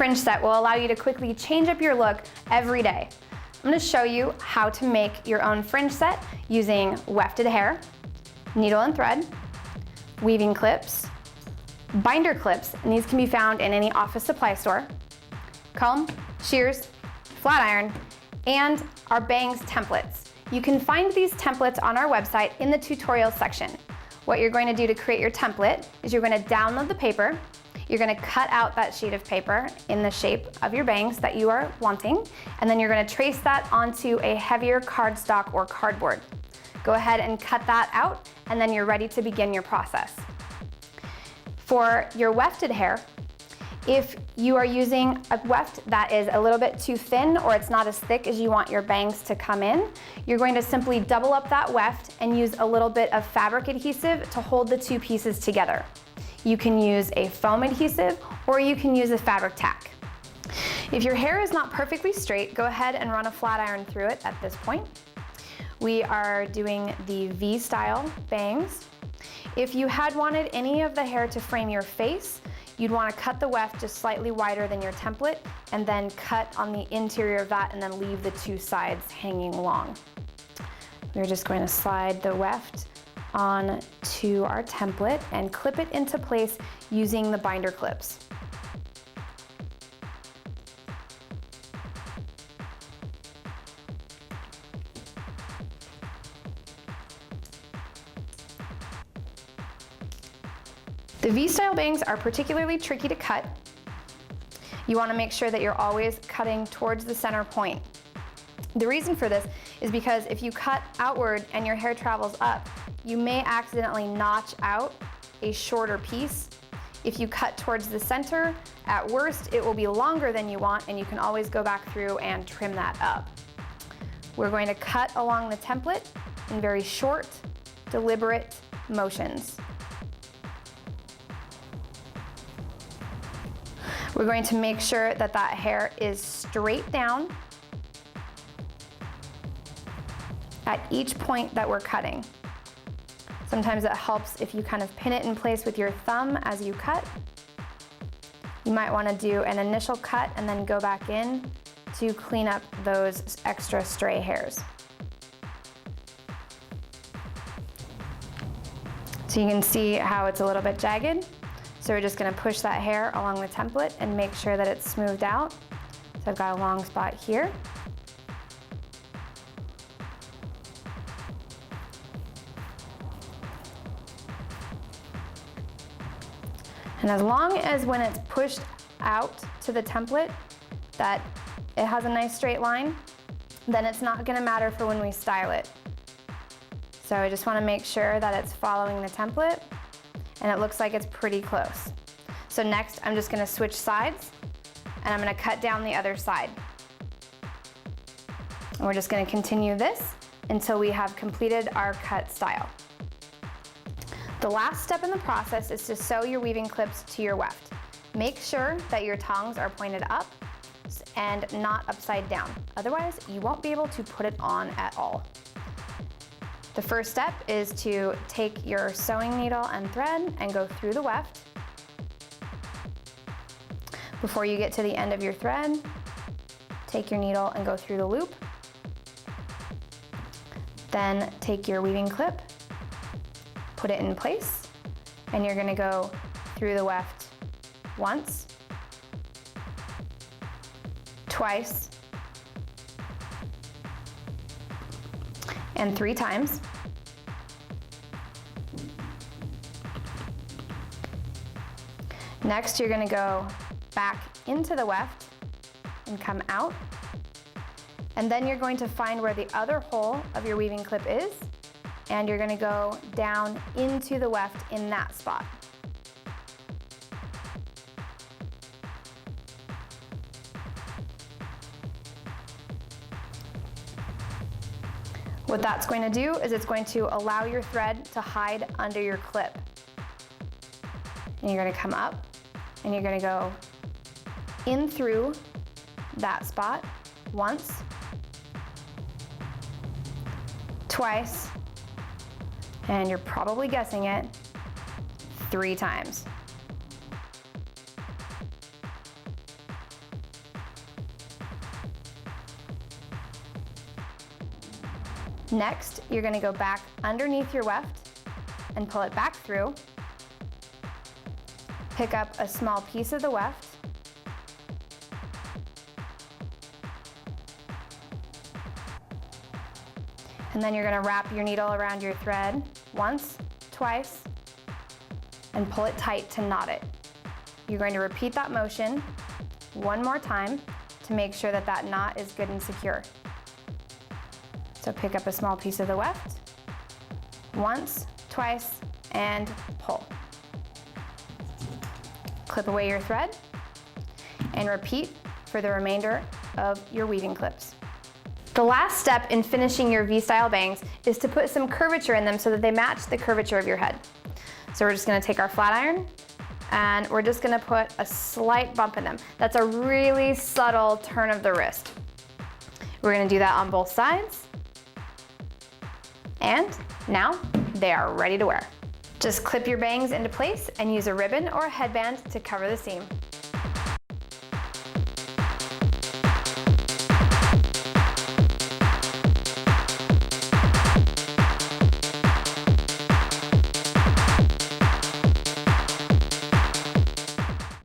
fringe set will allow you to quickly change up your look every day. I'm going to show you how to make your own fringe set using wefted hair, needle and thread, weaving clips, binder clips, and these can be found in any office supply store, comb, shears, flat iron, and our bangs templates. You can find these templates on our website in the tutorial section. What you're going to do to create your template is you're going to download the paper, you're going to cut out that sheet of paper in the shape of your bangs that you are wanting, and then you're going to trace that onto a heavier cardstock or cardboard. Go ahead and cut that out, and then you're ready to begin your process. For your wefted hair, if you are using a weft that is a little bit too thin or it's not as thick as you want your bangs to come in, you're going to simply double up that weft and use a little bit of fabric adhesive to hold the two pieces together. You can use a foam adhesive or you can use a fabric tack. If your hair is not perfectly straight, go ahead and run a flat iron through it at this point. We are doing the V-style bangs. If you had wanted any of the hair to frame your face, you'd want to cut the weft just slightly wider than your template and then cut on the interior of that and then leave the two sides hanging long. We're just going to slide the weft on to our template and clip it into place using the binder clips. The V-style bangs are particularly tricky to cut. You want to make sure that you're always cutting towards the center point. The reason for this is because if you cut outward and your hair travels up, you may accidentally notch out a shorter piece. If you cut towards the center, at worst, it will be longer than you want, and you can always go back through and trim that up. We're going to cut along the template in very short, deliberate motions. We're going to make sure that that hair is straight down at each point that we're cutting. Sometimes it helps if you kind of pin it in place with your thumb as you cut. You might want to do an initial cut and then go back in to clean up those extra stray hairs. So you can see how it's a little bit jagged. So we're just going to push that hair along the template and make sure that it's smoothed out. So I've got a long spot here. And as long as when it's pushed out to the template that it has a nice straight line, then it's not going to matter for when we style it. So I just want to make sure that it's following the template, and it looks like it's pretty close. So next, I'm just gonna switch sides, and I'm gonna cut down the other side. And we're just gonna continue this until we have completed our cut style. The last step in the process is to sew your weaving clips to your weft. Make sure that your tongs are pointed up and not upside down. Otherwise, you won't be able to put it on at all. The first step is to take your sewing needle and thread and go through the weft. Before you get to the end of your thread, take your needle and go through the loop. Then take your weaving clip, put it in place, and you're going to go through the weft once, twice, and 3 times. Next, you're going to go back into the weft and come out. And then you're going to find where the other hole of your weaving clip is, and you're going to go down into the weft in that spot. What that's going to do is it's going to allow your thread to hide under your clip. And you're going to come up and you're going to go in through that spot once, twice, and you're probably guessing it, 3 times. Next, you're gonna go back underneath your weft and pull it back through. Pick up a small piece of the weft. And then you're gonna wrap your needle around your thread once, twice, and pull it tight to knot it. You're going to repeat that motion one more time to make sure that that knot is good and secure. So pick up a small piece of the weft, once, twice, and pull. Clip away your thread, and repeat for the remainder of your weaving clips. The last step in finishing your V-style bangs is to put some curvature in them so that they match the curvature of your head. So we're just gonna take our flat iron and we're just gonna put a slight bump in them. That's a really subtle turn of the wrist. We're gonna do that on both sides. And now they are ready to wear. Just clip your bangs into place and use a ribbon or a headband to cover the seam.